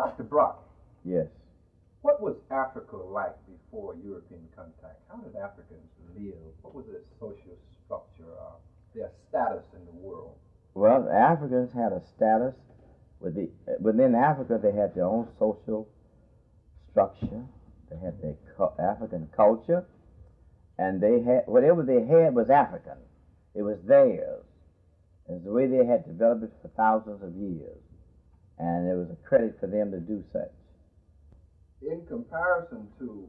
Dr. Brock, Yes. what was Africa like before European contact? How did Africans live? What was their social structure, their status in the world? Well, the Africans had a status within Africa. They had their own social structure. They had their African culture, and they had whatever they had was African. It was theirs. It's the way they had developed it for thousands of years, and it was a credit for them to do such. In comparison to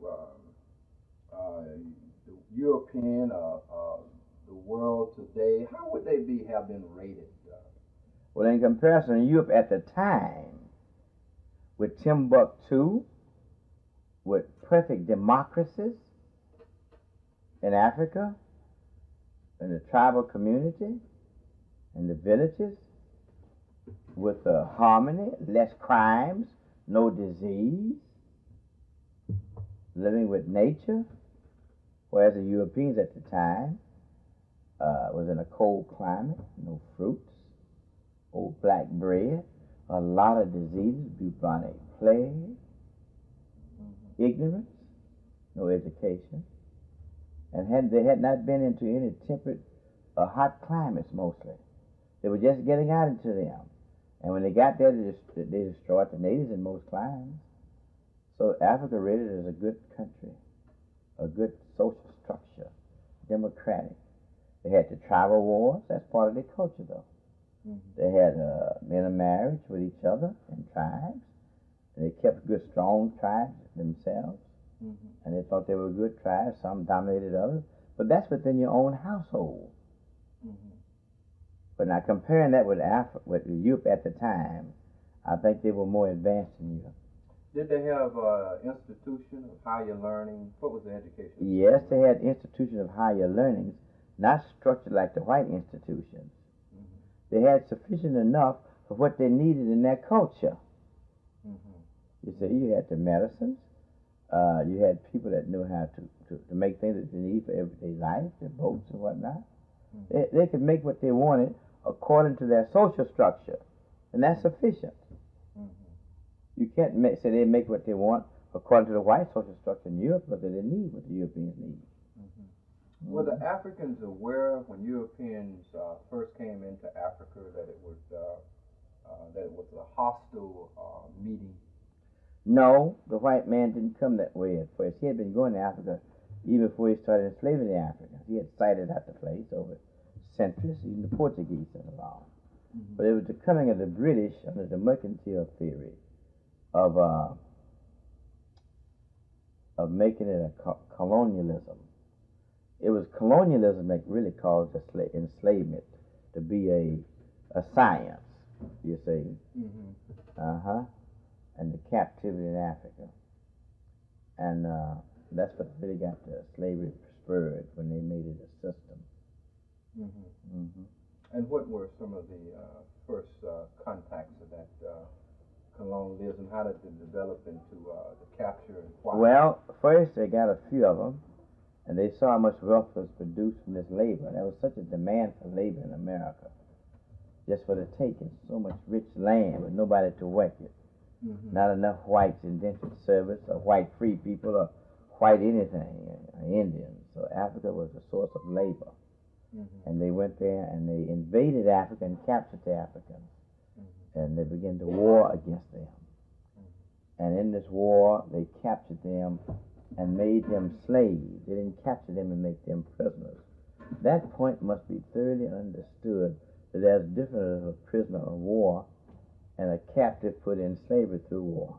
the European, the world today, how would they have been rated? Well, in comparison, Europe at the time, with Timbuktu, with perfect democracies in Africa, in the tribal community, in the villages, with harmony, less crimes, no disease, living with nature, whereas the Europeans at the time was in a cold climate, no fruits, old black bread, a lot of diseases, bubonic plague, ignorance, no education, and they had not been into any temperate or hot climates mostly. They were just getting out into them. And when they got there, they destroyed the natives in most climes. So Africa rated as a good country, a good social structure, democratic. They had the tribal wars. That's part of their culture, though. They had intermarriage with each other in tribes. They kept good, strong tribes themselves. And they thought they were good tribes. Some dominated others. But that's within your own household. But now comparing that with Europe at the time, I think they were more advanced than Europe. Did they have institution of higher learning? What was the education? Yes, they had institutions of higher learnings, not structured like the white institutions. They had sufficient enough for what they needed in their culture. You see, you had the medicines, you had people that knew how to make things that they need for everyday life, their boats and whatnot. They could make what they wanted according to their social structure, and that's sufficient. You can't say they make what they want according to the white social structure in Europe, but they didn't need what the Europeans need. Were the Africans aware when Europeans first came into Africa that it was a hostile meeting? No, the white man didn't come that way at first. He had been going to Africa even before he started enslaving the Africans. He had sighted out the place over centuries, even the Portuguese and along. But it was the coming of the British under the mercantile theory of making it a colonialism. It was colonialism that really caused enslavement to be a science, you see. And the captivity in Africa. And that's what really got the slavery spurred when they made it a system. And what were some of the first contacts of that colonialism? How did it develop into the capture and why? Well, first they got a few of them, and they saw how much wealth was produced from this labor. There was such a demand for labor in America, just for the taking. So much rich land with nobody to work it. Not enough whites indentured service, or white free people, or white anything, Indians. So Africa was a source of labor. And they went there and they invaded Africa and captured the Africans. And they began to war against them. And in this war, they captured them and made them slaves. They didn't capture them and make them prisoners. That point must be thoroughly understood, that there's a difference of a prisoner of war and a captive put in slavery through war.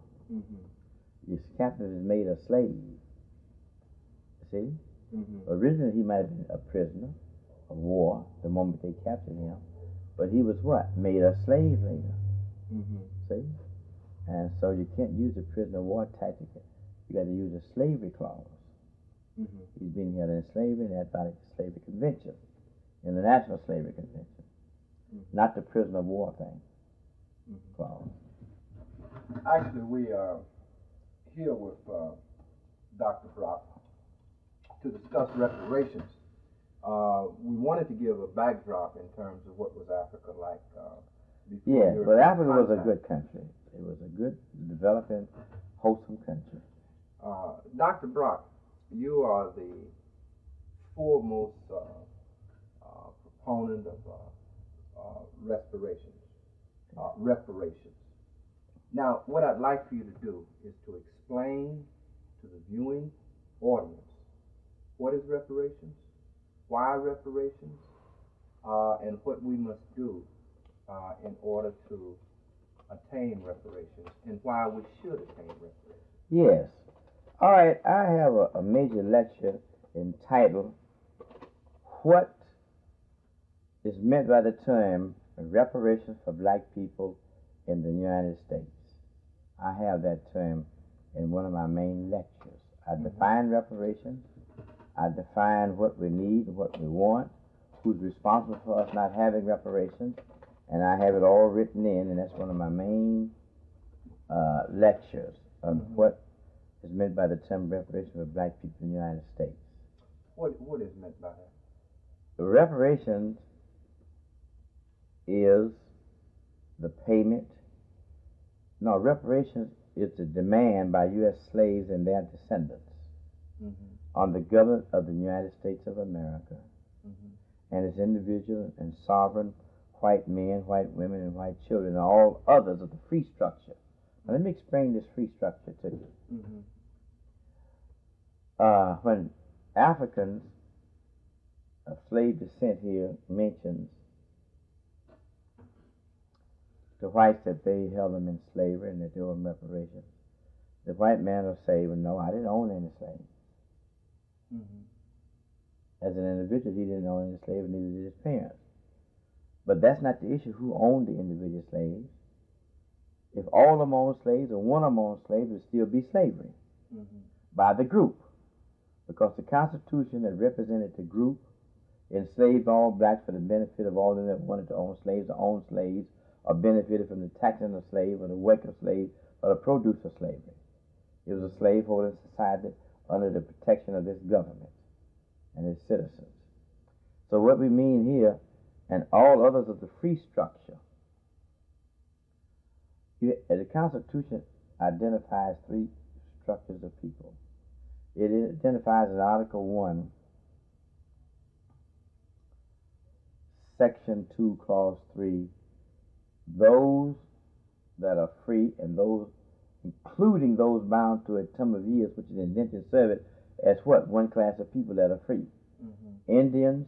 This captive is made a slave. See? Originally he might have been a prisoner of war the moment they captured him, but he was what? Made a slave later. See? And so you can't use a prisoner of war tactic. You got to use a slavery clause. He's been held in slavery in the Atlantic Slavery Convention, International Slavery Convention, not the prisoner of war thing. Clause. Actually, we are here with Dr. Brock to discuss reparations. We wanted to give a backdrop in terms of what was Africa like before. Yeah, but Africa was a good country. It was a good, developing, wholesome country. Dr. Brock, you are the foremost proponent of reparations. Now, what I'd like for you to do is to explain to the viewing audience what is reparations, why reparations, and what we must do in order to attain reparations, and why we should attain reparations. Yes. All right, I have a major lecture entitled, What is meant by the term reparations for black people in the United States? I have that term in one of my main lectures. I define reparations. I define what we need and what we want, who's responsible for us not having reparations, and I have it all written in, and that's one of my main lectures on what is meant by the term reparations for black people in the United States. What is meant by that? The reparations is the payment. No, reparations is the demand by U.S. slaves and their descendants on the government of the United States of America and its individual and sovereign white men, white women, and white children, and all others of the free structure. Now, let me explain this free structure to you. When Africans of slave descent here mentions the whites that they held them in slavery and that they owed them reparations, the white man will say, well, no, I didn't own any slaves. As an individual, he didn't own any slaves, neither did his parents. But that's not the issue, who owned the individual slaves. If all of them owned slaves or one of them owned slaves, it would still be slavery by the group. Because the Constitution that represented the group enslaved all blacks for the benefit of all of them that wanted to own slaves or benefited from the taxing of slave or the work of slave or the produce of slavery. It was a slaveholding society under the protection of this government and its citizens. So what we mean here, and all others of the free structure, the Constitution identifies three structures of people. It identifies in Article 1, Section 2, Clause 3, those that are free and those, including those bound to a term of years, which is indentured service, as what? One class of people that are free. Indians,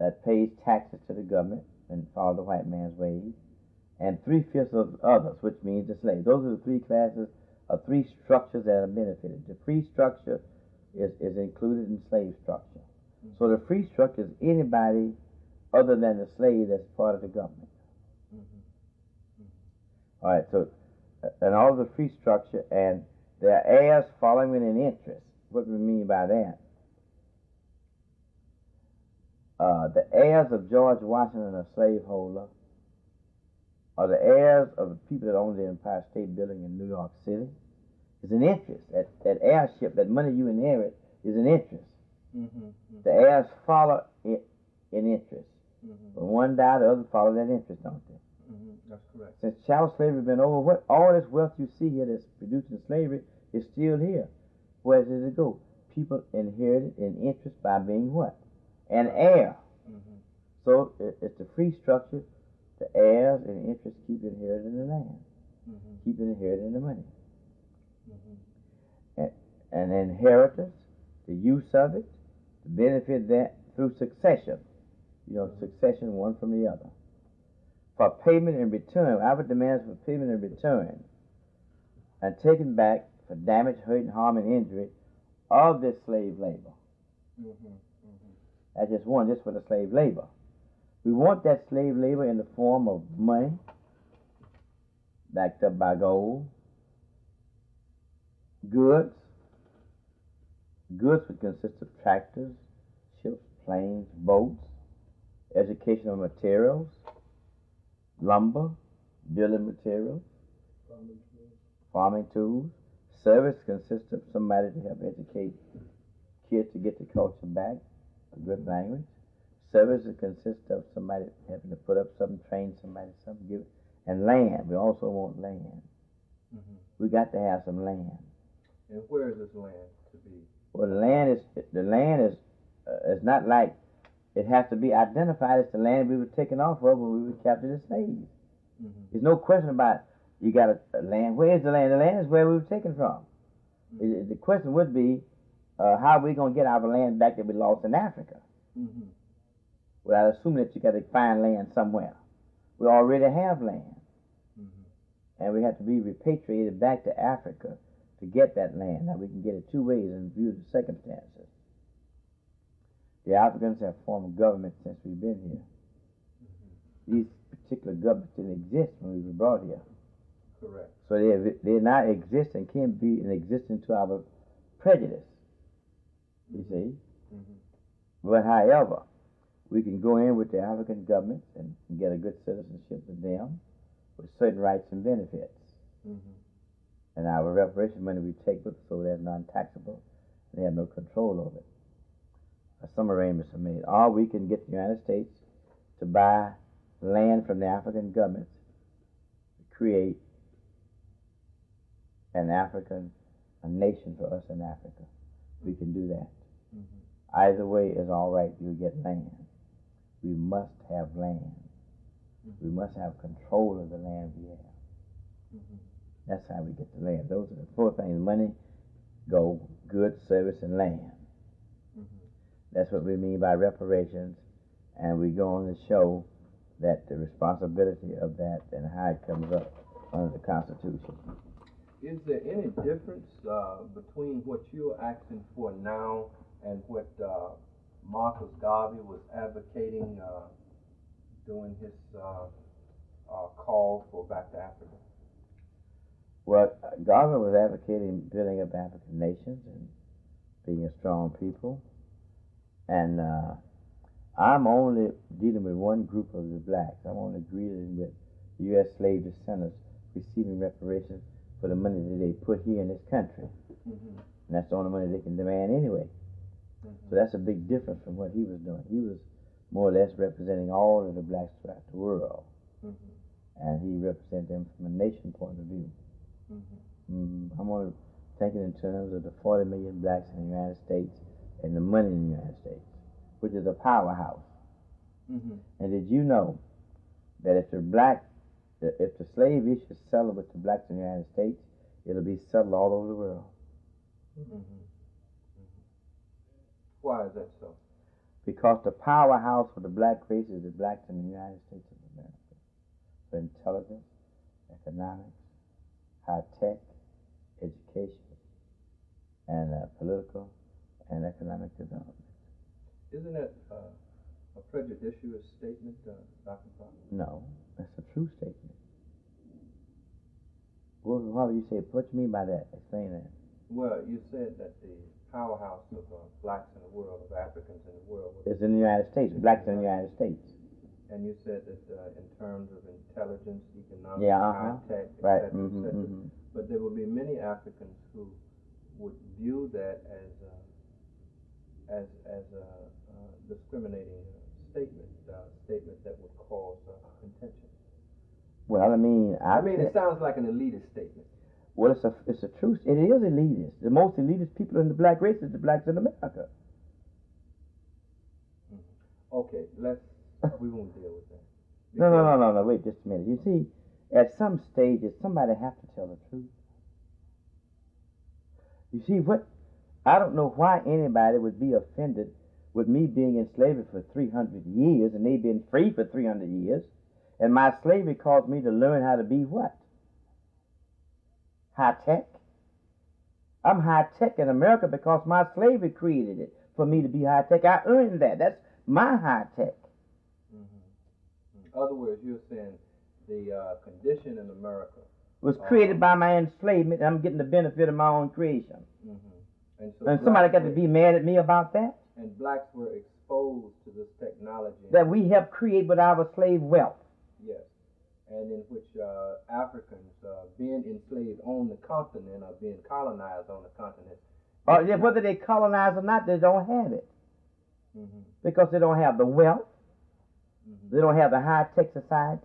that pays taxes to the government and follow the white man's ways, and 3/5 of others, which means the slaves. Those are the three classes of three structures that are benefited. The free structure is included in slave structure. So the free structure is anybody other than the slave that's part of the government. All right, so, and all the free structure, and their heirs following in interest. What do we mean by that? The heirs of George Washington, a slaveholder, or the heirs of the people that own the Empire State Building in New York City, is an interest. That heirship, that money you inherit, is an interest. The heirs follow it in interest. When one died, the other follow that interest, don't they? That's correct. Since chattel slavery has been over, what all this wealth you see here that's produced in slavery is still here. Where does it go? People inherited in interest by being what? An heir. So it's the free structure. The heirs and interest keep inheriting the land, keep inheriting the money. And inheritance, the use of it, the benefit that through succession. You know, succession one from the other. For payment in return, our demands for payment in return, and taken back for damage, hurt, and harm and injury of this slave labor. That's just one, just for the slave labor. We want that slave labor in the form of money, backed up by gold, goods would consist of tractors, ships, planes, boats, educational materials, lumber, building materials, farming tools. Service consists of somebody to help educate kids to get the culture back, a good language. Service consists of somebody having to put up something, train somebody, something, give it. and land. We also want land. Mm-hmm. We got to have some land. And where is this land to be? Well, the land is not like it has to be identified as the land we were taken off of when we were captured as slaves. Mm-hmm. There's no question about you got a land. Where is the land? The land is where we were taken from. Mm-hmm. The question would be, how are we going to get our land back that we lost in Africa? Mm-hmm. Without assuming that you got to find land somewhere. We already have land. Mm-hmm. And we have to be repatriated back to Africa to get that land. Now, we can get it two ways in view of the circumstances. The Africans have formed a government since we've been here. Mm-hmm. These particular governments didn't exist when we were brought here. Correct. So they now exist and can be in existence to our prejudice. You see? Mm-hmm. But however, we can go in with the African government and get a good citizenship with them with certain rights and benefits. Mm-hmm. And our reparation money we take with us over there is non-taxable. They have no control over it. Some arrangements are made. Or we can get the United States to buy land from the African governments to create a nation for us in Africa. We can do that. Mm-hmm. Either way is all right. You get land. We must have land. Mm-hmm. We must have control of the land we have. Mm-hmm. That's how we get the land. Those are the four things: money, go, goods, service, and land. Mm-hmm. That's what we mean by reparations. And we go on to show that the responsibility of that and how it comes up under the Constitution. Is there any difference between what you're asking for now and what Marcus Garvey was advocating during his call for back to Africa? Well, Garvey was advocating building up African nations and being a strong people. And I'm only dealing with one group of the blacks. I'm only dealing with U.S. slave descendants receiving reparations for the money that they put here in this country. Mm-hmm. And that's the only money they can demand anyway. Mm-hmm. So that's a big difference from what he was doing. He was more or less representing all of the blacks throughout the world. Mm-hmm. And he represented them from a nation point of view. Mm-hmm. I'm only thinking in terms of the 40 million blacks in the United States and the money in the United States, which is a powerhouse. Mm-hmm. And did you know that if the slave issue is settled with the blacks in the United States, it'll be settled all over the world? Mm-hmm. Mm-hmm. Why is that so? Because the powerhouse for the black race is the blacks in the United States of America. For intelligence, economics, high tech, education, and political and economic development. Isn't that a prejudicious statement, Dr. Clark? No, that's a true statement. What would you say? What do you mean by that? Explain that. Well, you said that the powerhouse of blacks in the world, of Africans in the world, is in the United States. Blacks in the United States. And you said that in terms of intelligence, economics, high tech, right. etc., Mm-hmm, etc. Mm-hmm. But there will be many Africans who would view that as a discriminating statement that would cause contention. Well, I mean, it sounds like an elitist statement. Well, it's a truth. It is elitist. The most elitist people in the black race is the blacks in America. Mm-hmm. Okay, we won't deal with that. No. Wait just a minute. You see, at some stages, somebody has to tell the truth. You see, I don't know why anybody would be offended with me being in slavery for 300 years and they been free for 300 years, and my slavery caused me to learn how to be what? High tech. I'm high tech in America because my slavery created it for me to be high tech. I earned that. That's my high tech. Mm-hmm. In other words, you're saying the condition in America was created by my enslavement, and I'm getting the benefit of my own creation. Mm-hmm. And somebody got to be mad at me about that? And blacks were exposed to this technology that we helped create with our slave wealth. Yes. And in which Africans, being enslaved on the continent or being colonized on the continent. Whether they colonize or not, they don't have it. Mm-hmm. Because they don't have the wealth. Mm-hmm. They don't have the high-tech society.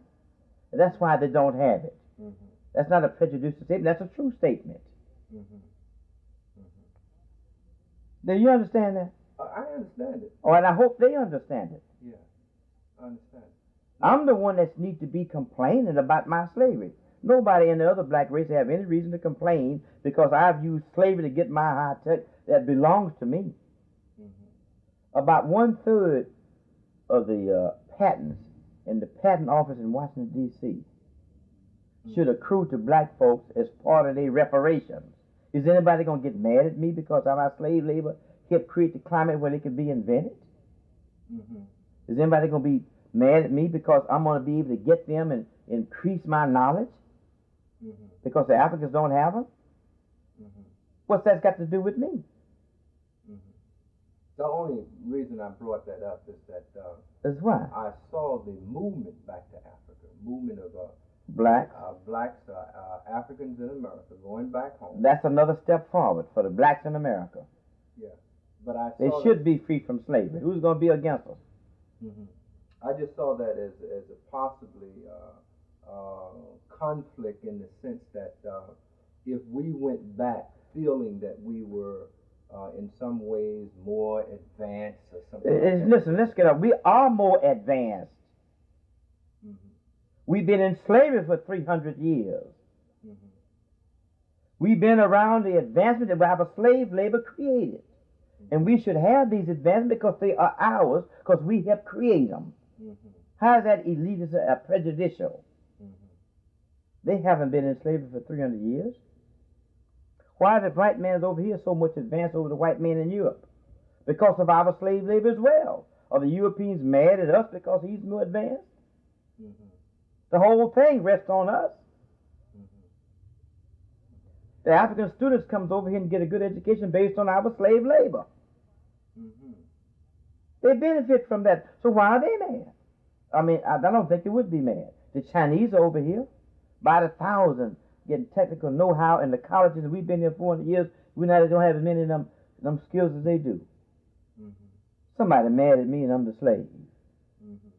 That's why they don't have it. Mm-hmm. That's not a prejudicial statement. That's a true statement. Mm-hmm. Do you understand that? I understand it. Oh, and I hope they understand it. Yeah, I understand. I'm the one that needs to be complaining about my slavery. Nobody in the other black race have any reason to complain because I've used slavery to get my high tech that belongs to me. Mm-hmm. About 1/3 of the patents in the patent office in Washington, D.C. Mm-hmm. should accrue to black folks as part of their reparations. Is anybody going to get mad at me because our slave labor helped create the climate where they could be invented? Mm-hmm. Is anybody going to be mad at me because I'm going to be able to get them and increase my knowledge? Mm-hmm. Because the Africans don't have them? Mm-hmm. What's that got to do with me? Mm-hmm. The only reason I brought that up is that that's why I saw the movement back to Africa, movement of blacks, Africans in America going back home. That's another step forward for the blacks in America. Yeah, but I saw they should be free from slavery. Who's going to be against us? Mm-hmm. I just saw that as a possibly conflict in the sense that if we went back feeling that we were in some ways more advanced or something. Listen, let's get up. We are more advanced. Mm-hmm. We've been in slavery for 300 years. Mm-hmm. We've been around the advancement that our slave labor created. Mm-hmm. And we should have these advancements because they are ours, because we helped create them. Mm-hmm. How is that elitist or prejudicial? Mm-hmm. They haven't been in slavery for 300 years. Why the white man is over here so much advanced over the white man in Europe? Because of our slave labor as well. Are the Europeans mad at us because he's more advanced? Mm-hmm. The whole thing rests on us. Mm-hmm. The African students comes over here and get a good education based on our slave labor. Mm-hmm. They benefit from that. So why are they mad? I mean, I don't think they would be mad. The Chinese are over here by the thousand getting technical know-how in the colleges, and we've been here 400 years. We don't have as many of them skills as they do. Mm-hmm. Somebody mad at me and I'm the slave. Mm-hmm.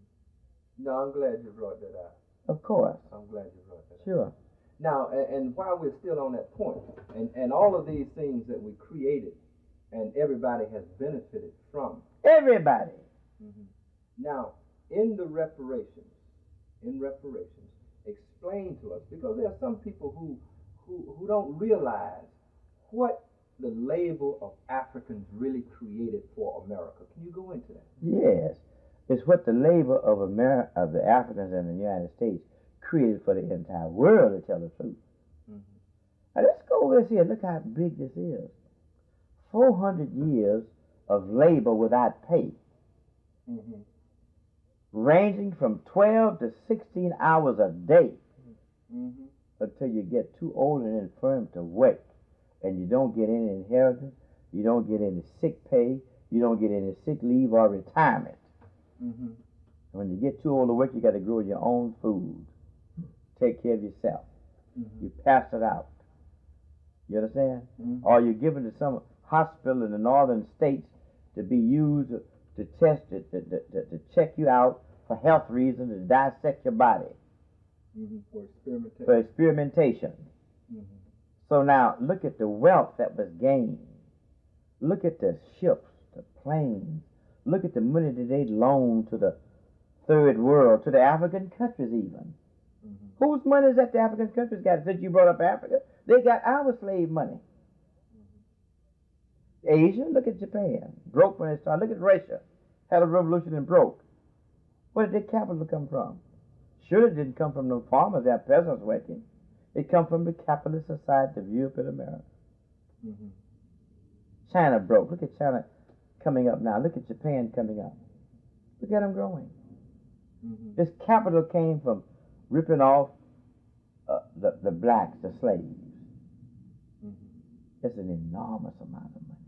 No, I'm glad you brought that out. Of course. I'm glad you brought that out. Sure. Now, and while we're still on that point, and all of these things that we created and everybody has benefited from. Everybody. Mm-hmm. Now, in reparations, explain to us, because there are some people who don't realize what the labor of Africans really created for America. Can you go into that? Yes. It's what the labor of of the Africans in the United States created for the entire world, to tell the truth. Mm-hmm. Now let's go over this here. Look how big this is. 400 years of labor without pay. Mm-hmm. Ranging from 12 to 16 hours a day. Mm-hmm. Until you get too old and infirm to work. And you don't get any inheritance, you don't get any sick pay, you don't get any sick leave or retirement. Mm-hmm. When you get too old to work, you got to grow your own food. Take care of yourself. Mm-hmm. You pass it out. You understand? Mm-hmm. Or you're given to some hospital in the northern states to be used to test it, to check you out for health reasons, to dissect your body. Mm-hmm. For experimentation. Mm-hmm. So now, look at the wealth that was gained. Look at the ships, the planes. Look at the money that they loaned to the third world, to the African countries even. Mm-hmm. Whose money is that the African countries got? Since you brought up Africa, they got our slave money. Mm-hmm. Asia, look at Japan. Broke when it started. Look at Russia. Had a revolution and broke. Where did their capital come from? Sure, it didn't come from no farmers, their peasants working. It come from the capitalist society of Europe and America. Mm-hmm. China broke. Look at China coming up now. Look at Japan coming up. Look at them growing. Mm-hmm. This capital came from ripping off the blacks, the slaves. Mm-hmm. It's an enormous amount of money.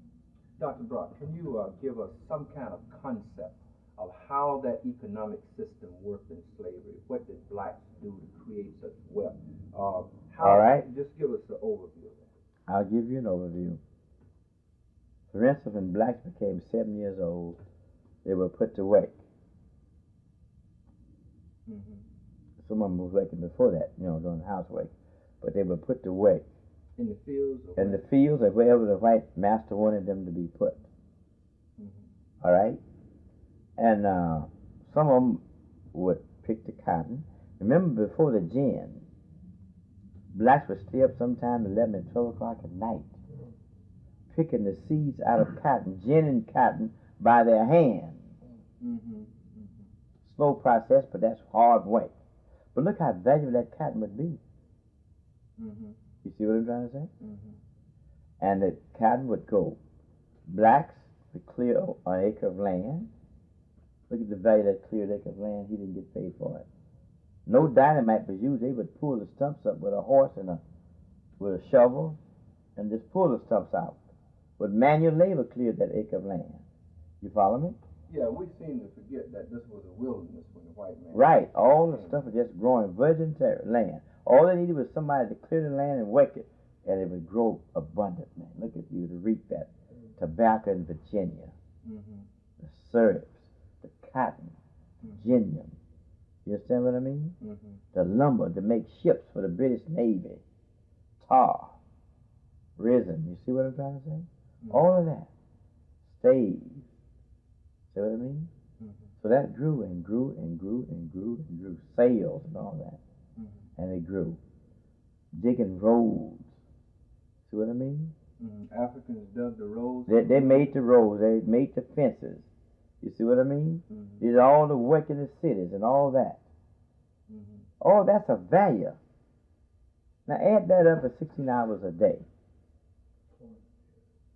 Dr. Brock, can you give us some kind of concept of how that economic system worked in slavery? What did blacks do to create such wealth? All right. Just give us an overview of that. I'll give you an overview. For instance, when blacks became 7 years old, they were put to work. Mm-hmm. Some of them was working before that, you know, doing housework. But they were put to work in the fields? In the fields or wherever the white master wanted them to be put. All right? And some of them would pick the cotton. Remember, before the gin, blacks would stay up sometime 11 and 12 o'clock at night, picking the seeds out of cotton, ginning cotton by their hand. Slow process, but that's hard work. But look how valuable that cotton would be. You see what I'm trying to say? And the cotton would go. Blacks would clear an acre of land. Look at the value of that cleared acre of land. He didn't get paid for it. No dynamite was used. They would pull the stumps up with a horse and with a shovel and just pull the stumps out. But manual labor cleared that acre of land. You follow me? Yeah, we seem to forget that this was a wilderness when the white man... Right. All the stuff was just growing virgin land. All they needed was somebody to clear the land and work it, and it would grow abundantly. Look at you to reap that. Tobacco in Virginia, the syrups, the cotton, gingham. You understand what I mean? The lumber to make ships for the British Navy, tar, resin. You see what I'm trying to say? All of that. Staves. See what I mean? So that grew and grew and grew and grew and grew. Sails and all that. And it grew. Digging roads. See what I mean? Africans dug the roads. They made the roads. They made the fences. You see what I mean? Did all the work in the cities and all that. Oh, that's a value. Now add that up at 16 hours a day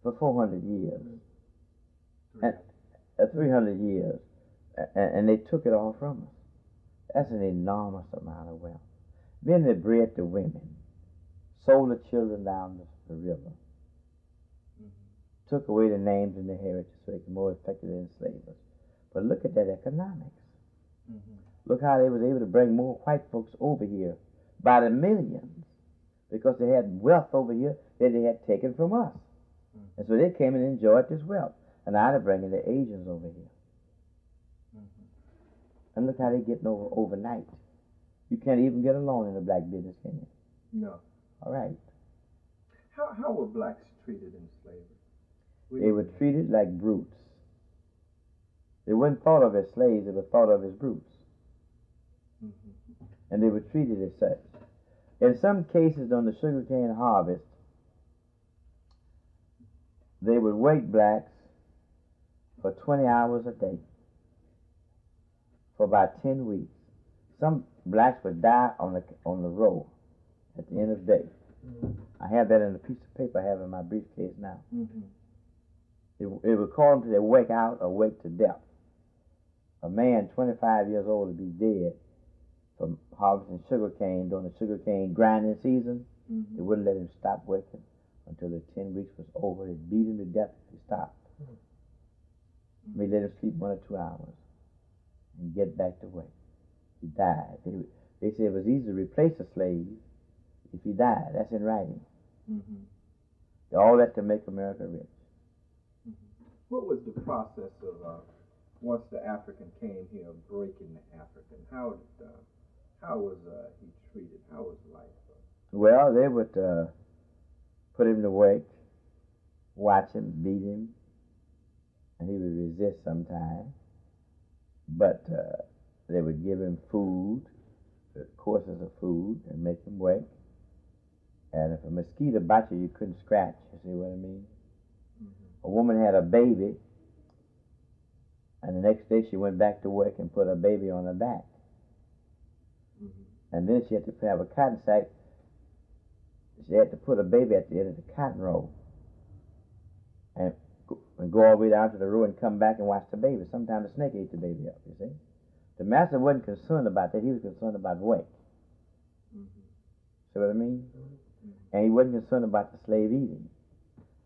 for 400 years. And 300 years. And they took it all from us. That's an enormous amount of wealth. Then they bred the women, sold the children down the river, took away the names and the heritage so they could more effectively enslave us. But look at that economics. Look how they was able to bring more white folks over here by the millions because they had wealth over here that they had taken from us. And so they came and enjoyed this wealth. And now they're bringing the Asians over here. And look how they're getting over overnight. You can't even get a loan in the black business, can you? No. All right. How were blacks treated in slavery? They were treated like brutes. They weren't thought of as slaves, they were thought of as brutes. And they were treated as such. In some cases on the sugarcane harvest, they would work blacks for 20 hours a day for about 10 weeks. Some blacks would die on the road at the end of the day. I have that in a piece of paper I have in my briefcase now. It would call them to their wake out or wake to death. A man 25 years old would be dead from harvesting sugarcane during the sugarcane grinding season. They wouldn't let him stop working until the 10 weeks was over. They'd beat him to death if he stopped. They let him sleep 1 or 2 hours and get back to work. He died. They said it was easy to replace a slave if he died. That's in writing. All that to make America rich. What was the process of once the African came here, breaking the African? How was he treated? How was life? Well, they would put him to work, watch him, beat him, and he would resist sometimes. But they would give him food, courses of food, and make him work. And if a mosquito bite you, you couldn't scratch. You see what I mean? A woman had a baby, and the next day she went back to work and put her baby on her back. And then she had to have a cotton sack. She had to put a baby at the end of the cotton roll and go all the way down to the row and come back and watch the baby. Sometimes the snake ate the baby up, you see. The master wasn't concerned about that. He was concerned about work. See what I mean? And he wasn't concerned about the slave eating.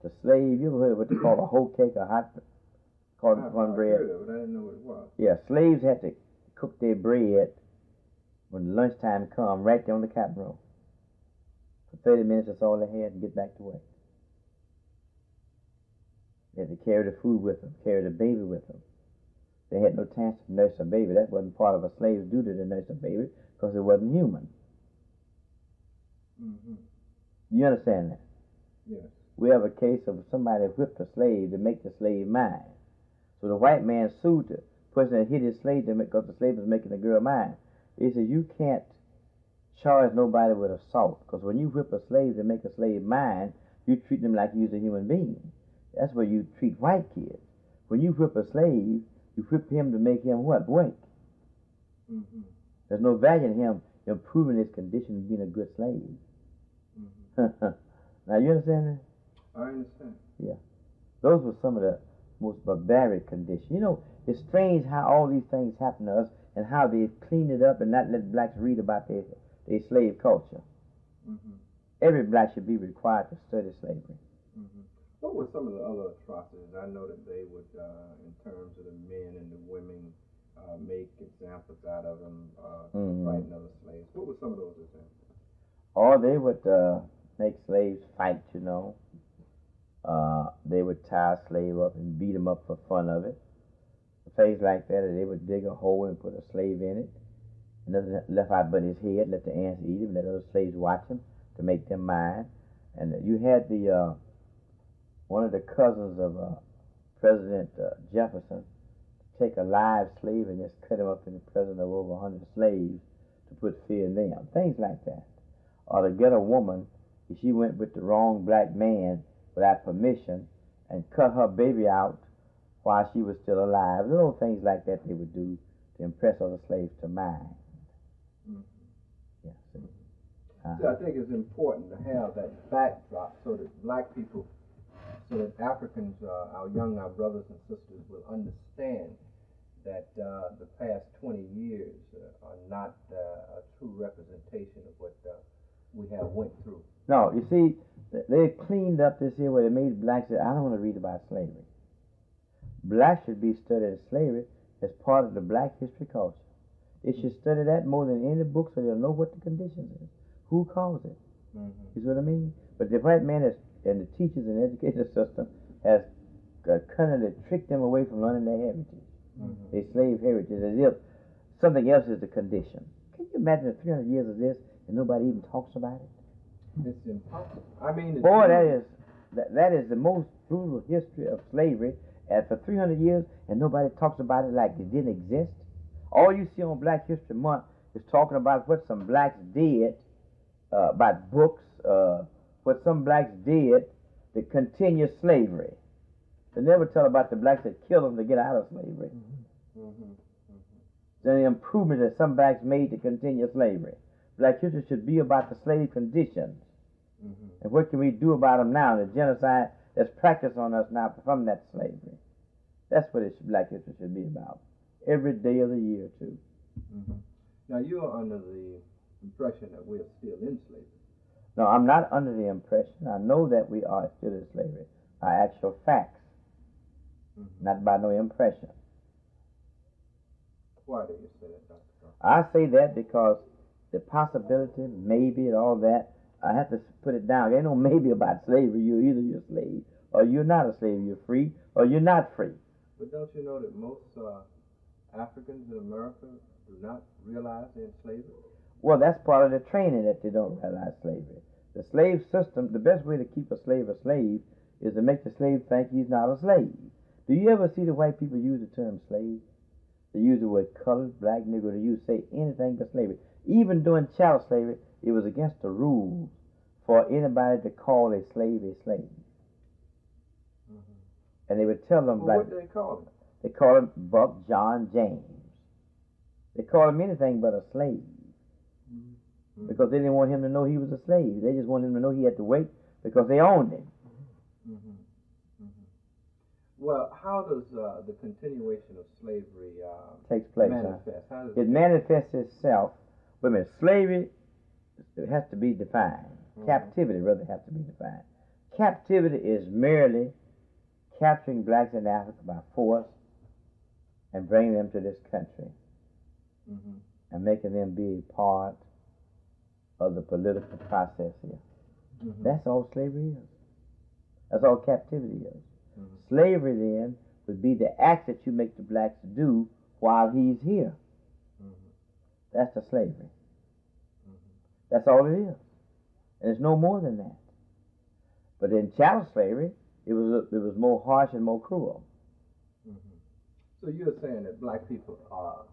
The slave, you ever heard of what they call a hoe cake or hot cornbread? I heard of it. I didn't know what it was. Yeah, slaves had to cook their bread when lunchtime come right there on the cotton roll. For 30 minutes, that's all they had to get back to work. They had to carry the food with them, carry the baby with them. They had no chance to nurse a baby. That wasn't part of a slave's duty to nurse a baby, because it wasn't human. Mm-hmm. You understand that? Yes. We have a case of somebody whipped a slave to make the slave mine. So the white man sued the person that hit his slave because the slave was making the girl mine. He said, you can't charge nobody with assault, because when you whip a slave to make a slave mine, you treat them like he's a human being. That's where you treat white kids. When you whip a slave, you whip him to make him what? Work. Mm-hmm. There's no value in him improving his condition of being a good slave. Mm-hmm. Now, you understand that? I understand. Yeah. Those were some of the most barbaric conditions. You know, it's strange how all these things happen to us and how they cleaned it up and not let blacks read about their slave culture. Mm-hmm. Every black should be required to study slavery. Mm-hmm. What were some of the other atrocities? I know that they would, in terms of the men and the women, make examples out of them, fighting other slaves. What were some of those examples? Or they would make slaves fight, you know. They would tie a slave up and beat him up for fun of it. Things like that, or they would dig a hole and put a slave in it, and nothing left out but his head, let the ants eat him, let other slaves watch him to make them mine. And you had the one of the cousins of President Jefferson take a live slave and just cut him up in the presence of over 100 slaves to put fear in them. Things like that. Or to get a woman, if she went with the wrong black man without permission and cut her baby out while she was still alive. Little things like that they would do to impress other slaves to mind. Mm-hmm. Yeah, see? So I think it's important to have that backdrop so that black people, so that Africans, our brothers and sisters will understand that the past 20 years are not a true representation of what we have went through. No, you see, they cleaned up this here where they made blacks say, I don't want to read about slavery. Blacks should be studying slavery as part of the black history culture. They should study that more than any book so they'll know what the conditions is. Who caused it? Mm-hmm. You see what I mean? But the white man and the teachers and the education system has cunningly tricked them away from learning their heritage. Mm-hmm. Their slave heritage, as if something else is the condition. Can you imagine 300 years of this and nobody even talks about it? It's impossible. I mean, boy, that is the most brutal history of slavery, and for 300 years, and nobody talks about it like it didn't exist. All you see on Black History Month is talking about what some blacks did, about books, what some blacks did to continue slavery. They never tell about the blacks that killed them to get out of slavery. Mm-hmm. Mm-hmm. Mm-hmm. Then the improvement that some blacks made to continue slavery. Black history should be about the slave conditions. Mm-hmm. And what can we do about them now? The genocide that's practiced on us now from that slavery. That's what Black history should be about. Every day of the year, too. Mm-hmm. Now, you are under the impression that we are still in slavery. No, I'm not under the impression. I know that we are still in slavery by actual facts, not by no impression. Why do you say that, Dr. Carter? I say that because the possibility, maybe, and all that, I have to put it down. There ain't no maybe about slavery. You're a slave, or you're not a slave. You're free, or you're not free. But don't you know that most Africans in America do not realize they're in slavery? Well, that's part of the training that they don't realize slavery. The slave system, the best way to keep a slave is to make the slave think he's not a slave. Do you ever see the white people use the term slave? They use the word colored, black, negro. They say anything but slavery. Even during chattel slavery, it was against the rules for anybody to call a slave a slave. Mm-hmm. And they would tell them, well, what do they call him? They call him Buck, John, James. They call him anything but a slave. Mm-hmm. Because they didn't want him to know he was a slave. They just wanted him to know he had to wait because they owned him. Mm-hmm. Mm-hmm. Well, how does the continuation of slavery takes place? Manifest? How does it manifests itself. Wait a minute. Slavery has to be defined. Mm-hmm. Captivity rather has to be defined. Captivity is merely capturing blacks in Africa by force and bringing them to this country, mm-hmm, and making them be a part of the political process here. Mm-hmm. That's all slavery is. That's all captivity is. Mm-hmm. Slavery then would be the act that you make the blacks do while he's here. Mm-hmm. That's the slavery. That's all it is. And it's no more than that. But in chattel slavery, it was more harsh and more cruel. Mm-hmm. So you're saying that black people are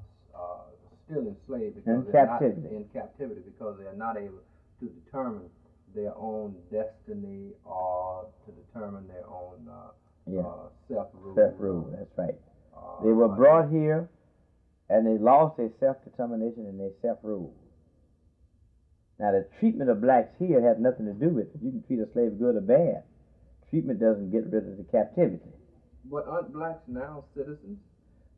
still enslaved because In they're captivity. not in captivity because they are not able to determine their own destiny or to determine their own self-rule. Self-rule, that's right. They were brought here and they lost their self-determination and their self-rule. Now, the treatment of blacks here has nothing to do with it. You can treat a slave good or bad. Treatment doesn't get rid of the captivity. But aren't blacks now citizens?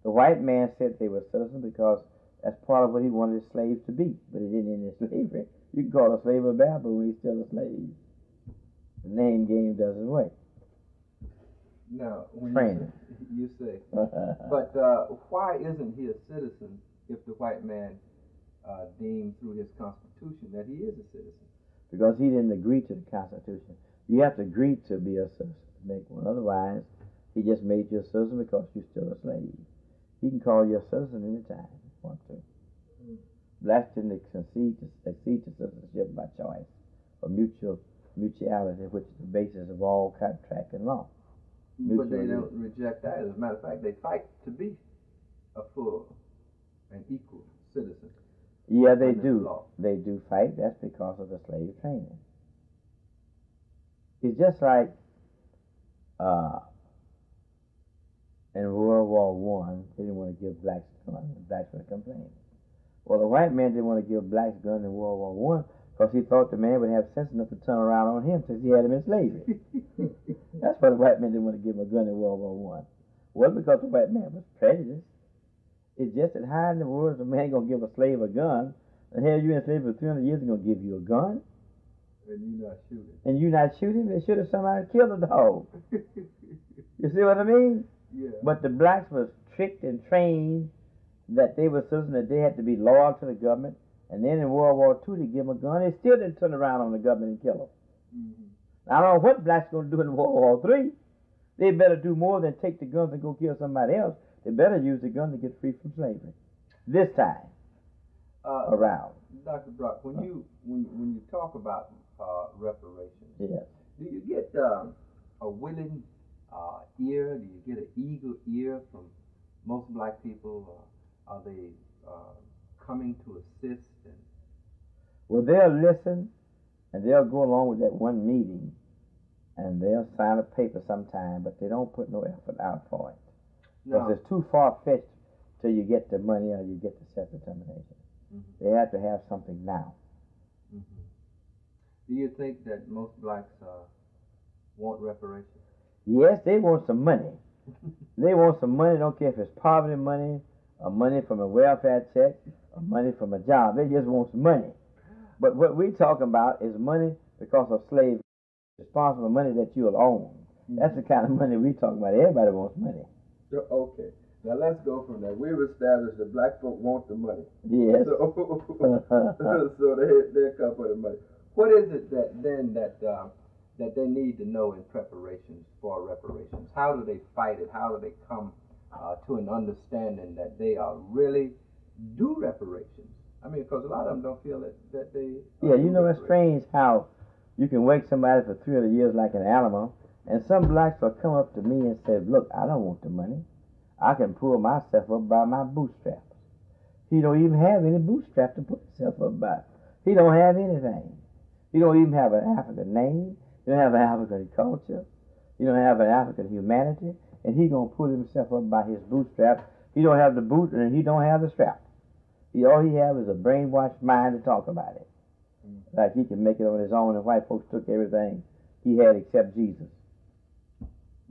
The white man said they were citizens because that's part of what he wanted his slaves to be. But he didn't end his slavery. You can call a slave a baboon, he's still a slave. The name game doesn't work. Now, when Training. you say, but why isn't he a citizen if the white man deemed through his constitution that he is a citizen? Because he didn't agree to the Constitution. You have to agree to be a citizen to make one. Otherwise, he just made you a citizen because you're still a slave. He can call you a citizen anytime if you want to. Blacks didn't accede to citizenship by choice or mutuality, which is the basis of all contract and law. But they don't reject that. As a matter of fact, they fight to be a full and equal citizen. Yeah, they do. They do fight. That's because of the slave training. It's just like in World War I, they didn't want to give blacks guns. Blacks were complaining. Well, the white man didn't want to give blacks guns in World War I because he thought the man would have sense enough to turn around on him since he had him in slavery. That's why the white man didn't want to give him a gun in World War I. It wasn't because the white man was prejudiced. It's just that how in the world is a man going to give a slave a gun? And hell, you in slavery for 300 years, they're going to give you a gun? And you not shooting. And you not shooting? They should have somehow killed the dog. You see what I mean? Yeah. But the blacks was tricked and trained that they were citizens, that they had to be loyal to the government. And then in World War II, they give them a gun. They still didn't turn around on the government and kill them. Mm-hmm. I don't know what blacks going to do in World War III. They better do more than take the guns and go kill somebody else. They better use the gun to get free from slavery. This time around. Dr. Brock, when you talk about reparations, yes, do you get a willing ear? Do you get an eager ear from most black people? Are they coming to assist? Well, they'll listen and they'll go along with that one meeting and they'll sign a paper sometime, but they don't put no effort out for it. Because it's too far-fetched till you get the money or you get the self-determination. Mm-hmm. They have to have something now. Mm-hmm. Do you think that most blacks want reparations? Yes, they want some money. They want some money. Don't care if it's poverty money or money from a welfare check or money from a job. They just want some money. But what we're talking about is money because of slavery. Responsible money that you'll own. Mm-hmm. That's the kind of money we're talking about. Everybody wants money. Okay. Now let's go from there. We've established that black folk want the money. Yes. So they come for the money. What is it that they need to know in preparations for reparations? How do they fight it? How do they come to an understanding that they are really do reparations? I mean, because a lot of them don't feel that they. Yeah, you know, it's strange how you can wake somebody for 300 years like an animal. And some blacks will come up to me and say, look, I don't want the money. I can pull myself up by my bootstraps. He don't even have any bootstraps to put himself up by. He don't have anything. He don't even have an African name. He don't have an African culture. He don't have an African humanity. And he going to pull himself up by his bootstraps. He don't have the boot and he don't have the strap. All he have is a brainwashed mind to talk about it. Mm-hmm. Like he can make it on his own and white folks took everything he had except Jesus.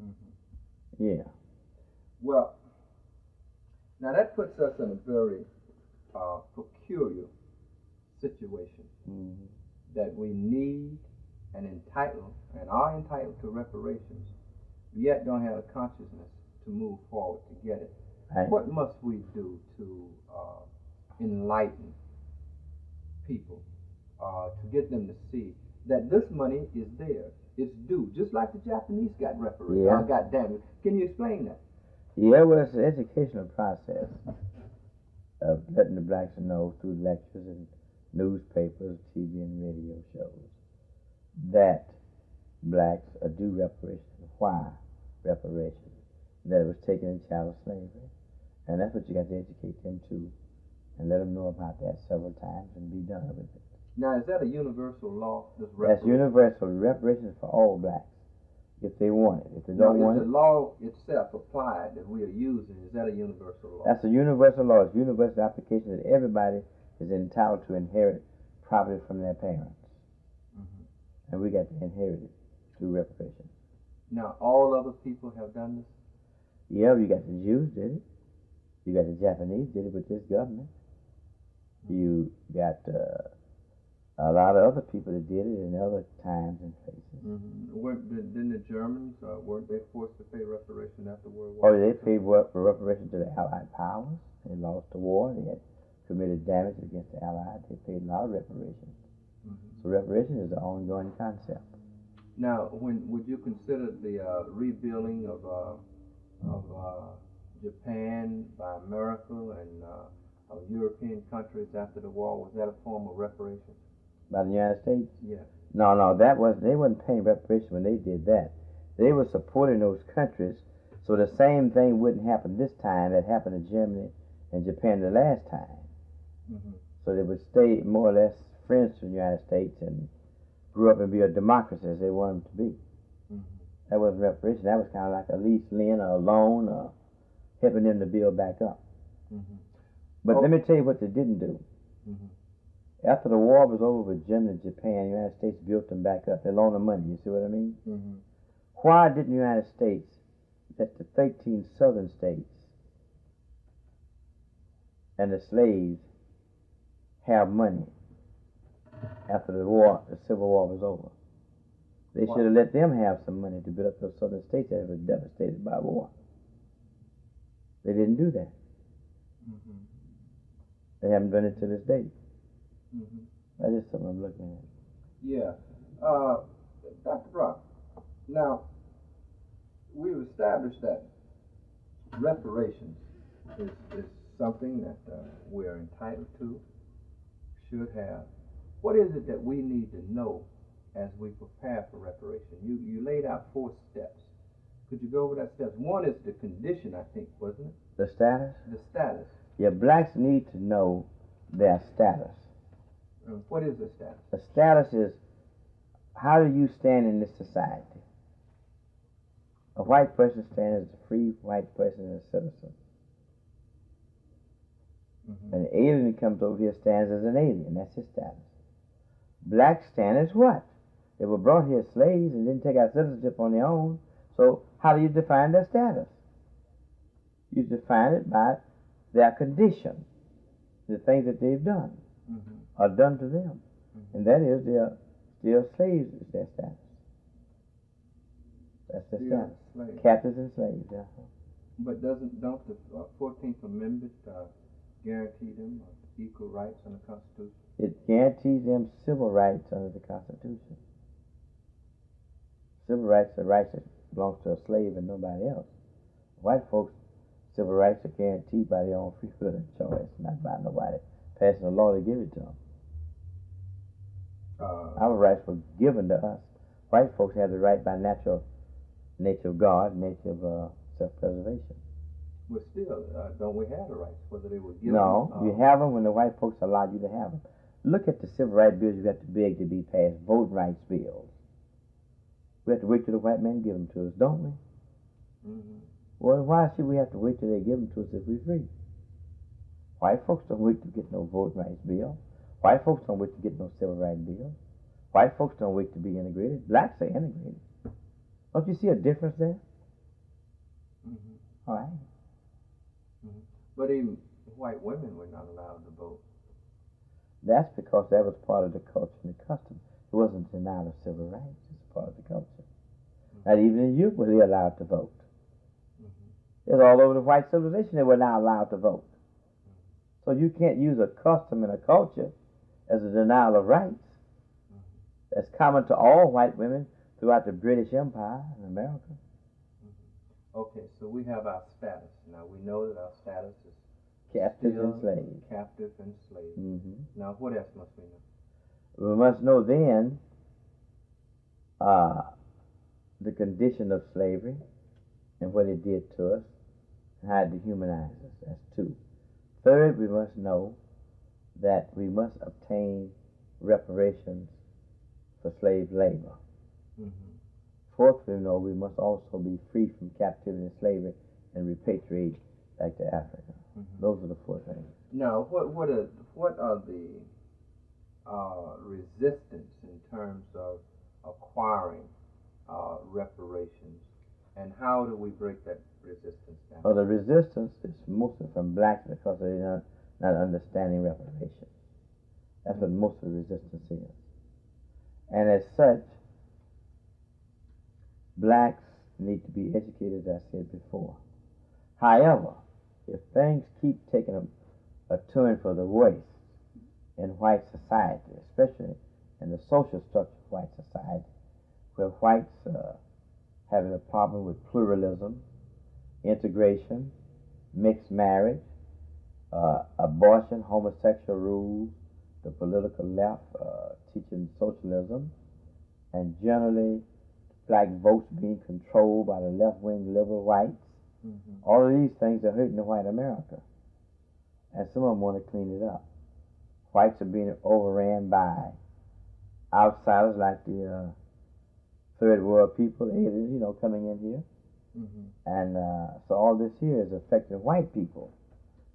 Mm-hmm. Yeah. Well, now that puts us in a very peculiar situation. Mm-hmm. That we need and are entitled to reparations, yet don't have a consciousness to move forward to get it. Right. What must we do to enlighten people, to get them to see that this money is theirs? It's due, just like the Japanese got reparations. Yeah. Got damaged. Can you explain that? Yeah, well, it's an educational process of letting the blacks know through lectures and newspapers, TV, and radio shows that blacks are due reparations. Why reparations? That it was taken in chattel slavery. And that's what you got to educate them to and let them know about that several times and be done with it. Now, is that a universal law? That's universal. Reparations for all blacks if they want it. If they don't want it. Is the law itself applied that we are using, is that a universal law? That's a universal law. It's universal application that everybody is entitled to inherit property from their parents. And we got to inherit it through reparations. Now, all other people have done this? Yeah, you got the Jews did it. You got the Japanese did it with this government. You got a lot of other people that did it in other times and places. Didn't the Germans, weren't they forced to pay reparation after World War II? Oh, they paid for reparation to the Allied powers. They lost the war. They had committed damage against the Allies. They paid a lot of reparations. So reparation is an ongoing concept. Now, would you consider the rebuilding of Japan by America and of European countries after the war, was that a form of reparation? By the United States? Yeah. No, they wasn't paying reparation when they did that. They were supporting those countries so the same thing wouldn't happen this time that happened to Germany and Japan the last time. So they would stay more or less friends to the United States and grew up and be a democracy as they wanted them to be. That wasn't reparation. That was kind of like a lease lend or a loan or helping them to build back up. But let me tell you what they didn't do. After the war was over with Germany and Japan, the United States built them back up. They loaned them money. You see what I mean? Why didn't the United States let the 13 southern states and the slaves have money after the war, the Civil War was over? They should have let them have some money to build up those southern states that were devastated by war. They didn't do that. They haven't done it to this day. That's just something I'm looking at. Yeah. Dr. Brock, now, we've established that reparations is something that we are entitled to, should have. What is it that we need to know as we prepare for reparation? You laid out 4 steps. Could you go over that steps? One is the condition, I think, wasn't it? The status? The status. Yeah, blacks need to know their status. What is the status? The status is, how do you stand in this society? A white person stands as a free white person and a citizen. An alien comes over here stands as an alien. That's his status. Blacks stand as what? They were brought here as slaves and didn't take out citizenship on their own. So how do you define their status? You define it by their condition, the things that they've done or done to them. And that is they're still slaves is their status. That's their status. Slaves. Captives and slaves, yeah. But don't the 14th Amendment guarantee them equal rights under the Constitution? It guarantees them civil rights under the Constitution. Civil rights are rights that belongs to a slave and nobody else. White folks, civil rights are guaranteed by their own free will and choice, not by nobody passing a law to give it to them. Our rights were given to us. White folks have the right by natural nature of God, nature of self-preservation. But still, don't we have the rights, whether they were given? No, you have them when the white folks allow you to have them. Look at the civil rights bills you have to beg to be passed, voting rights bills. We have to wait till the white men give them to us, don't we? Well, why should we have to wait till they give them to us if we're free? White folks don't wait to get no voting rights bill. White folks don't wait to get no civil rights bill. White folks don't wait to be integrated. Blacks are integrated. Don't you see a difference there? All right. But even white women were not allowed to vote. That's because that was part of the culture and the custom. It wasn't denial of civil rights. It's part of the culture. Not even in Europe were they allowed to vote. It's all over the white civilization they were not allowed to vote. So you can't use a custom and a culture as a denial of rights. That's common to all white women throughout the British Empire in America. Okay, so we have our status. Now we know that our status is Captives Still and slaves. captive and slave. Mm-hmm. Now, what else must we know? We must know then the condition of slavery and what it did to us and how it dehumanized us. That's two. Third, we must know that we must obtain reparations for slave labor. Mm-hmm. Fourth, we know we must also be free from captivity and slavery and repatriate back to Africa. Mm-hmm. Those are the four things. Now, what are the resistance in terms of acquiring reparations, and how do we break that resistance down? Well, the resistance is mostly from blacks because they're not understanding reparations. That's what most of the resistance is. And as such, blacks need to be educated, as I said before. However, if things keep taking a turn for the worse in white society, especially in the social structure of white society, where whites having a problem with pluralism, integration, mixed marriage, abortion, homosexual rules, the political left teaching socialism, and generally black votes being controlled by the left-wing liberal whites. Mm-hmm. All of these things are hurting the white America, and some of them want to clean it up. Whites are being overran by outsiders like the third world people, aliens, coming in here. Mm-hmm. And so all this here is affecting white people.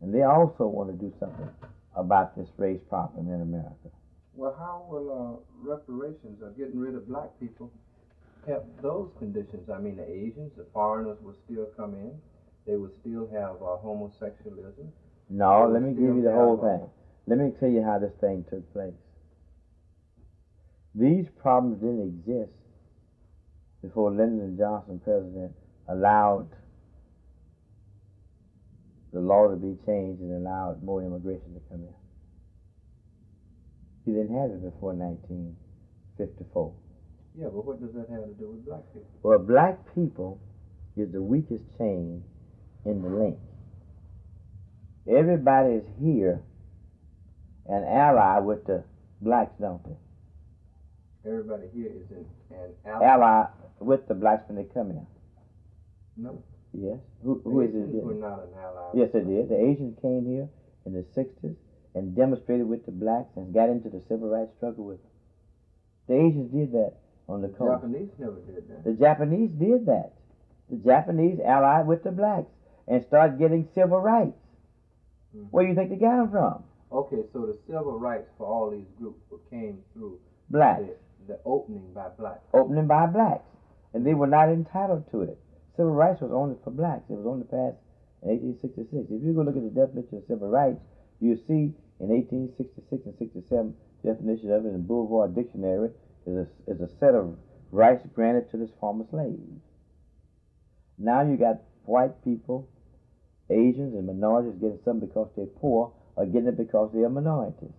And they also want to do something about this race problem in America. Well, how will reparations or getting rid of black people help those conditions? I mean, the Asians, the foreigners will still come in. They will still have homosexualism. No, let me give you the whole thing. Let me tell you how this thing took place. These problems didn't exist before Lyndon Johnson, president, allowed the law to be changed and allowed more immigration to come in. He didn't have it before 1954. Yeah, but what does that have to do with black people? Well, black people is the weakest chain in the link. Everybody is here an ally with the blacks, don't they? Everybody here is an ally with the blacks when they come in. No. Yes. Who is it? Asians were not an ally. Yes, they did. The Asians came here in the 60s and demonstrated with the blacks and got into the civil rights struggle with them. The Asians did that on the coast. The Japanese never did that. The Japanese did that. The Japanese allied with the blacks and started getting civil rights. Mm-hmm. Where do you think they got them from? Okay, so the civil rights for all these groups came through blacks. The opening by blacks. Opening by blacks. And they were not entitled to it. Civil rights was only for blacks. It was only passed in 1866. If you go look at the definition of civil rights, you see in 1866 and 67 definition of it in Boulevard Dictionary is a set of rights granted to the former slaves. Now you got white people, Asians, and minorities getting something because they're poor, or getting it because they are minorities.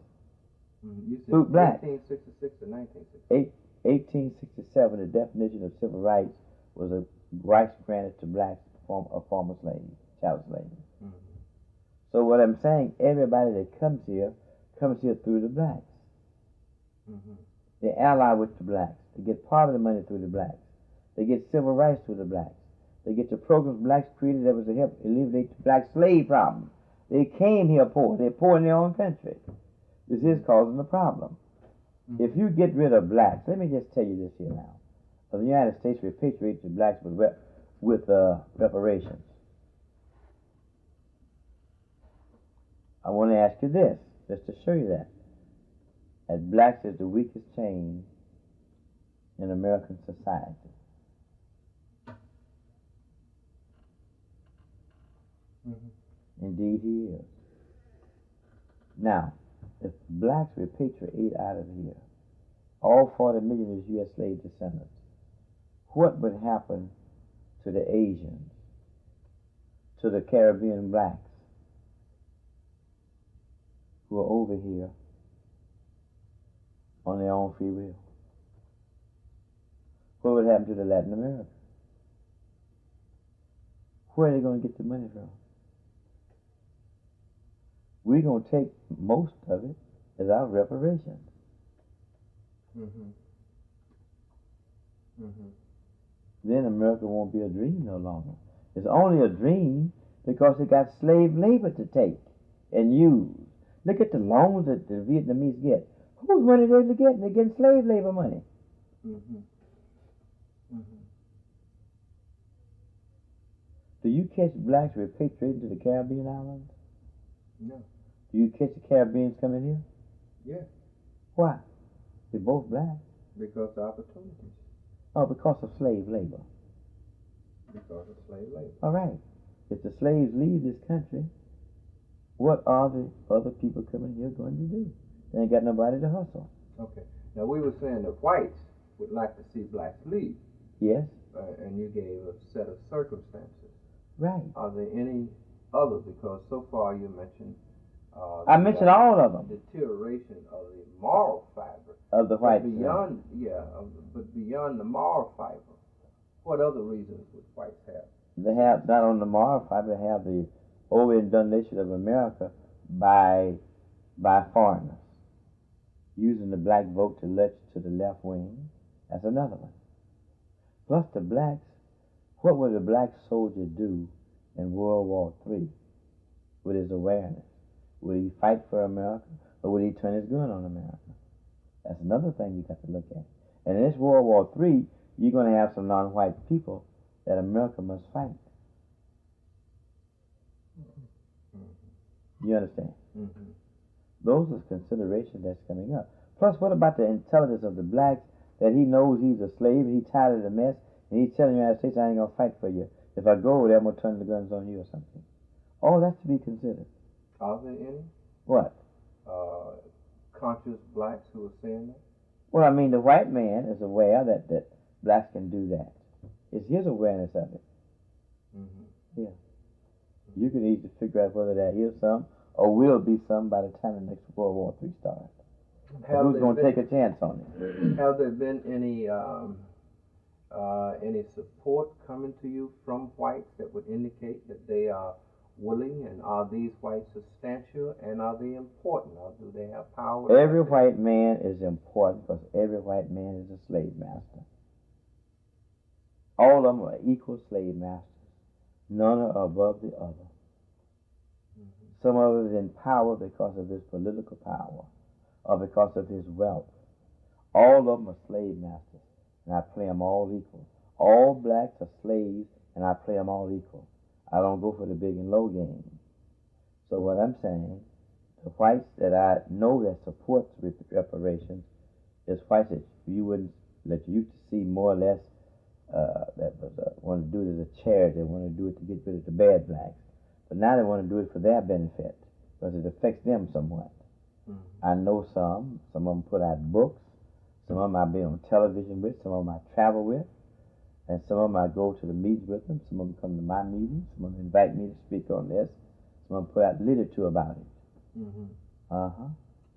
You said black. 1866 to 1966. 1867, the definition of civil rights was a rights granted to blacks from a former slave, child slave. Mm-hmm. So what I'm saying, everybody that comes here through the blacks. Mm-hmm. They ally with the blacks. They get part of the money through the blacks. They get civil rights through the blacks. They get the programs blacks created that was to help alleviate the black slave problem. They came here poor. They're poor in their own country. This is causing the problem. Mm-hmm. If you get rid of blacks, let me just tell you this here now. The United States repatriates the blacks with reparations. I want to ask you this, just to show you that blacks is the weakest chain in American society. Mm-hmm. Indeed, he is. Now, if blacks repatriate out of here, all 40 million is U.S. slave descendants, what would happen to the Asians, to the Caribbean blacks who are over here on their own free will? What would happen to the Latin America? Where are they going to get the money from? we're going to take most of it as our reparations. Mm-hmm. Mm-hmm. Then America won't be a dream no longer. It's only a dream because it got slave labor to take and use. Look at the loans that the Vietnamese get. Whose money are they getting? They're getting slave labor money. Mm-hmm. Mm-hmm. Do you catch blacks repatriating to the Caribbean islands? No. Do you catch the Caribbeans coming here? Yeah. Why? They're both black. Because of opportunities. Oh, because of slave labor. Because of slave labor. All right. If the slaves leave this country, what are the other people coming here going to do? They ain't got nobody to hustle. Okay. Now, we were saying that whites would like to see blacks leave. Yes. And you gave a set of circumstances. Right. Are there any others? Because so far you mentioned I mentioned all of them. Deterioration of the moral fiber Of the whites. Beyond, but beyond the moral fiber, what other reasons would whites have? They have not only the moral fiber, they have the over-indonation of America by foreigners, using the black vote to lurch to the left wing. That's another one. Plus the blacks, what would a black soldier do in World War III with his awareness? Would he fight for America, or would he turn his gun on America? That's another thing you got to look at. And in this World War III, you're going to have some non-white people that America must fight. Mm-hmm. You understand? Mm-hmm. Those are considerations that's coming up. Plus, what about the intelligence of the blacks that he knows he's a slave and he's tired of the mess and he's telling the United States, I ain't going to fight for you. If I go over there, I'm going to turn the guns on you or something. All that's to be considered. Are there any? What? Conscious blacks who are saying that? Well, I mean, the white man is aware that blacks can do that. It's his awareness of it. Mm-hmm. Yeah. You can easily figure out whether there is some or will be some by the time the next World War III starts. Who's going to take a chance on it? Have there been any support coming to you from whites that would indicate that they are willing, and are these whites substantial, and are they important, or do they have power? Every white man is important because every white man is a slave master. All of them are equal slave masters. None are above the other. Mm-hmm. Some of them is in power because of his political power or because of his wealth. All of them are slave masters, and I play them all equal. All blacks are slaves, and I play them all equal. I don't go for the big and low game. So what I'm saying, the whites that I know that supports reparations is whites that you used to see more or less that want to do it as a charity. They want to do it to get rid of the bad blacks. But now they want to do it for their benefit because it affects them somewhat. Mm-hmm. I know some of them put out books, some of them I be on television with, some of them I travel with, and some of them I go to the meetings with them, some of them come to my meetings, some of them invite me to speak on this, some of them put out literature about it. Mm-hmm. Uh-huh.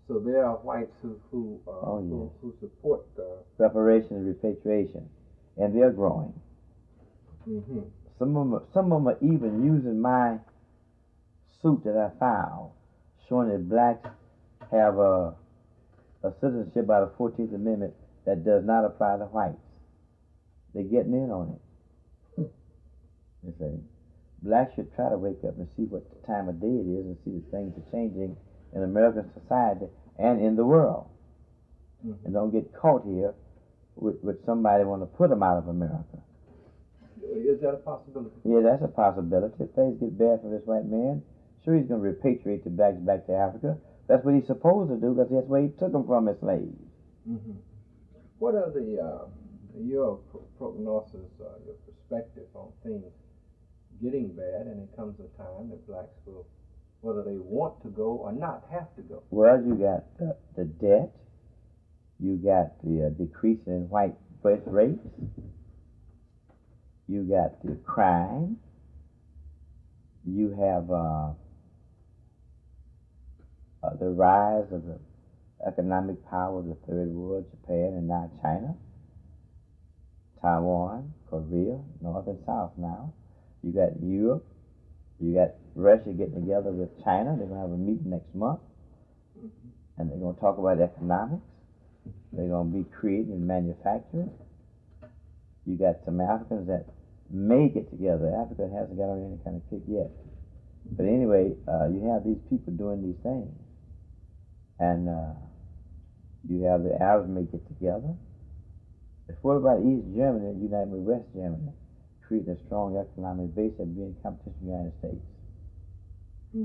So there are whites who support reparation and repatriation, and they're growing. Mm-hmm. Some of them are even using my suit that I filed, showing that blacks have a citizenship by the 14th Amendment that does not apply to whites. They're getting in on it. You see, blacks should try to wake up and see what time of day it is and see that things are changing in American society and in the world. Mm-hmm. And don't get caught here with somebody want to put them out of America. Is that a possibility? Yeah, that's a possibility. If things get bad for this white man, sure he's going to repatriate the blacks back to Africa. That's what he's supposed to do because that's where he took them from as slaves. Mm-hmm. What are your prognosis, your perspective on things getting bad, and it comes a time that blacks will, whether they want to go or not, have to go? Well, you got the debt, you got the decrease in white birth rates, you got the crime, you have the rise of the economic power of the third world, Japan and now China, Taiwan, Korea, North and South now. You got Europe, You got Russia getting together with China. They're going to have a meeting next month. And they're going to talk about economics. They're going to be creating and manufacturing. You got some Africans that may get together. Africa hasn't got on any kind of kick yet. But anyway, you have these people doing these things. And you have the Arabs may get together. What about East Germany united with West Germany, creating a strong economic base and being in competition with the United States?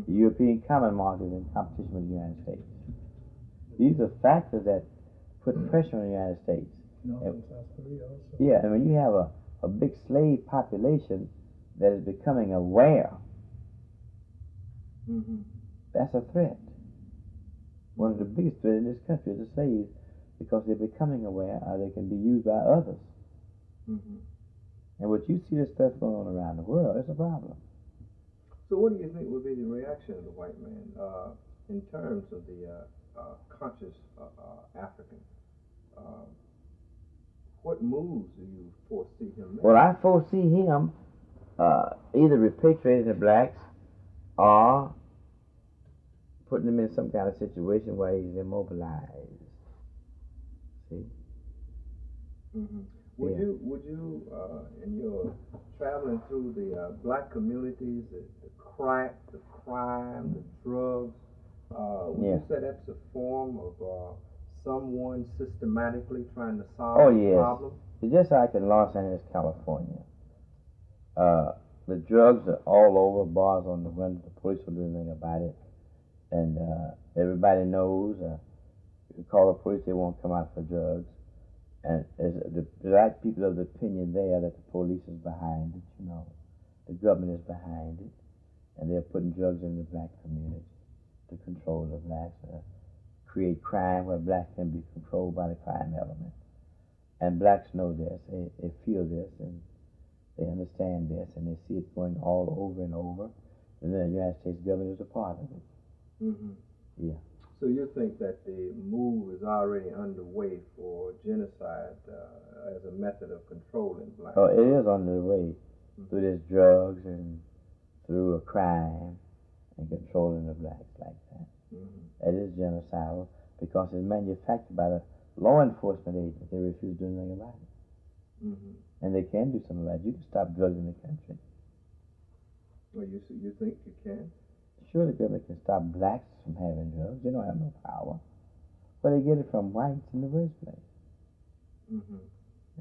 The European Common Market is in competition with the United States. These are factors that put pressure on the United States. And, South Korea also. yeah, and when you have a big slave population that is becoming aware, that's a threat. One of the biggest threats in this country is the slaves, because they're becoming aware they can be used by others. And what you see this stuff going on around the world, it's a problem. So what do you think would be the reaction of the white man in terms of the conscious African? What moves do you foresee him making? Well, I foresee him either repatriating the blacks or putting them in some kind of situation where he's immobilized. See? Would you in your traveling through the black communities, the crack, the crime, the drugs, would you say that's a form of someone systematically trying to solve the problem? It's just like in Los Angeles, California. The drugs are all over, bars on the window. The police will do anything about it. And everybody knows, if you call the police, they won't come out for drugs. And the black people of the opinion there that the police is behind it, you know. The government is behind it. And they're putting drugs in the black community to control the blacks, create crime where blacks can be controlled by the crime element. And blacks know this, they feel this, and they understand this, and they see it going all over and over. And then the United States government is a part of it. Yeah. So you think that the move is already underway for genocide as a method of controlling blacks? Oh, it is underway through this drugs and through a crime and controlling the blacks like that. It is genocidal because it's manufactured by the law enforcement agents. They refuse to do anything about it. And they can do something about it. You can stop drugs in the country. Well, you think you can? Sure, the government can stop blacks from having drugs. They don't have no power. But they get it from whites in the first place.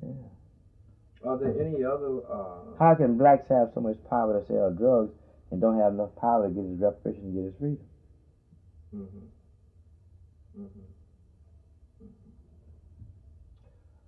Yeah. Are there any other... How can blacks have so much power to sell drugs and don't have enough power to get his reparation and get his freedom?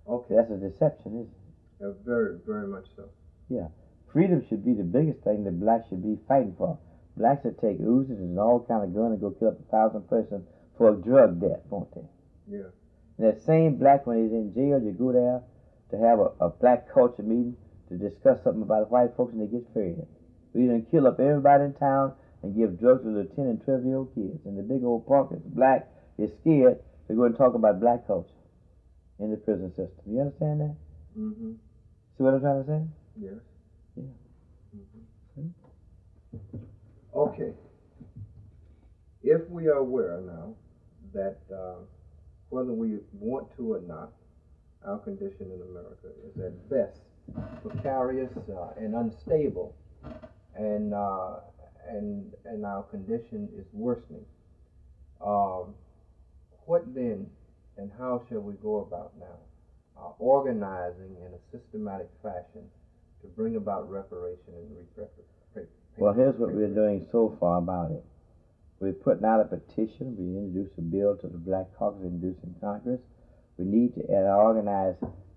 Okay. That's a deception, isn't it? Very, very much so. Yeah. Freedom should be the biggest thing that blacks should be fighting for. Blacks that take Uzis and all kind of guns and go kill up 1,000 persons for a drug debt, won't they? Yeah. And that same black, when he's in jail, you go there to have a black culture meeting to discuss something about white folks, and they get fed. We done kill up everybody in town and give drugs to the 10 and 12-year-old kids. And the big old punk that's black is scared to go and talk about black culture in the prison system. You understand that? See what I'm trying to say? Yes. Yeah. Okay. If we are aware now that whether we want to or not, our condition in America is at best precarious and unstable, and our condition is worsening. What then, and how shall we go about now organizing in a systematic fashion to bring about reparation and reparation? Well, here's what we're doing so far about it. We're putting out a petition. We introduced a bill to the Black Caucus introduced in Congress. We need to organize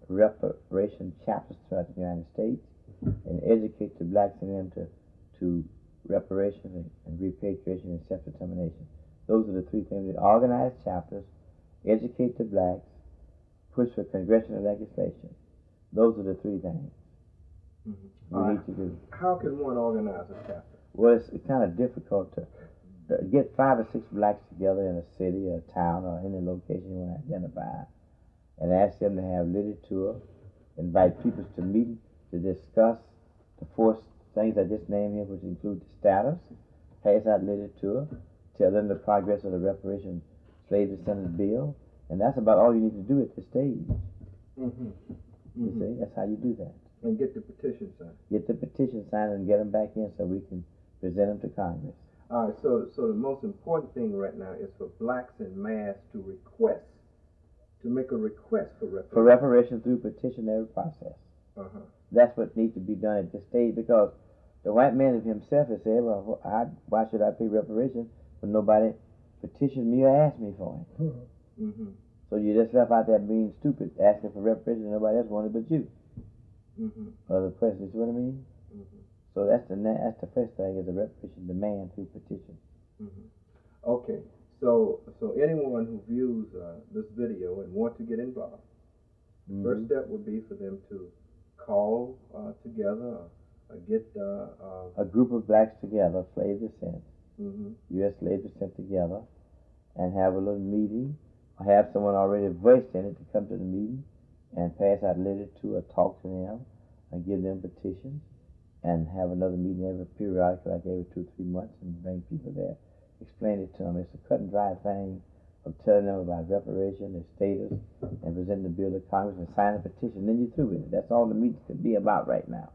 reparation chapters throughout the United States and educate the blacks in them to reparation and repatriation and self-determination. Those are the three things. We organize chapters, educate the blacks, push for congressional legislation. Those are the three things we need to do. How can one organize a chapter? Well, it's kind of difficult to get 5 or 6 blacks together in a city or a town or any location you want to identify and ask them to have literature, invite people to meet to discuss, to force things I just named here, which include the status, pass out literature, tell them the progress of the Reparations Slave Descendants Bill, and that's about all you need to do at this stage. You see, that's how you do that. And get the petition signed. Get the petition signed and get them back in so we can present them to Congress. All right, so the most important thing right now is for blacks en masse to make a request for reparations. For reparations through petitionary process. That's what needs to be done at this stage, because the white man of himself has said, well, why should I pay reparations when nobody petitioned me or asked me for it? So you just left out there being stupid, asking for reparations and nobody else wanted but you. Other questions, you see what I mean? So that's the first thing, is a reparation demand through petition. Okay, so anyone who views this video and want to get involved, first step would be for them to call together, get a group of blacks together, slave descent, U.S. slave descent together, and have a little meeting, or have someone already voiced in it to come to the meeting and pass out literature or talk to them and give them petitions, and have another meeting periodically, like every 2 or 3 months, and bring people there, explain it to them. It's a cut and dry thing of telling them about reparation, their status, and presenting the bill to Congress and sign a petition. Then you're through with it. That's all the meeting could be about right now.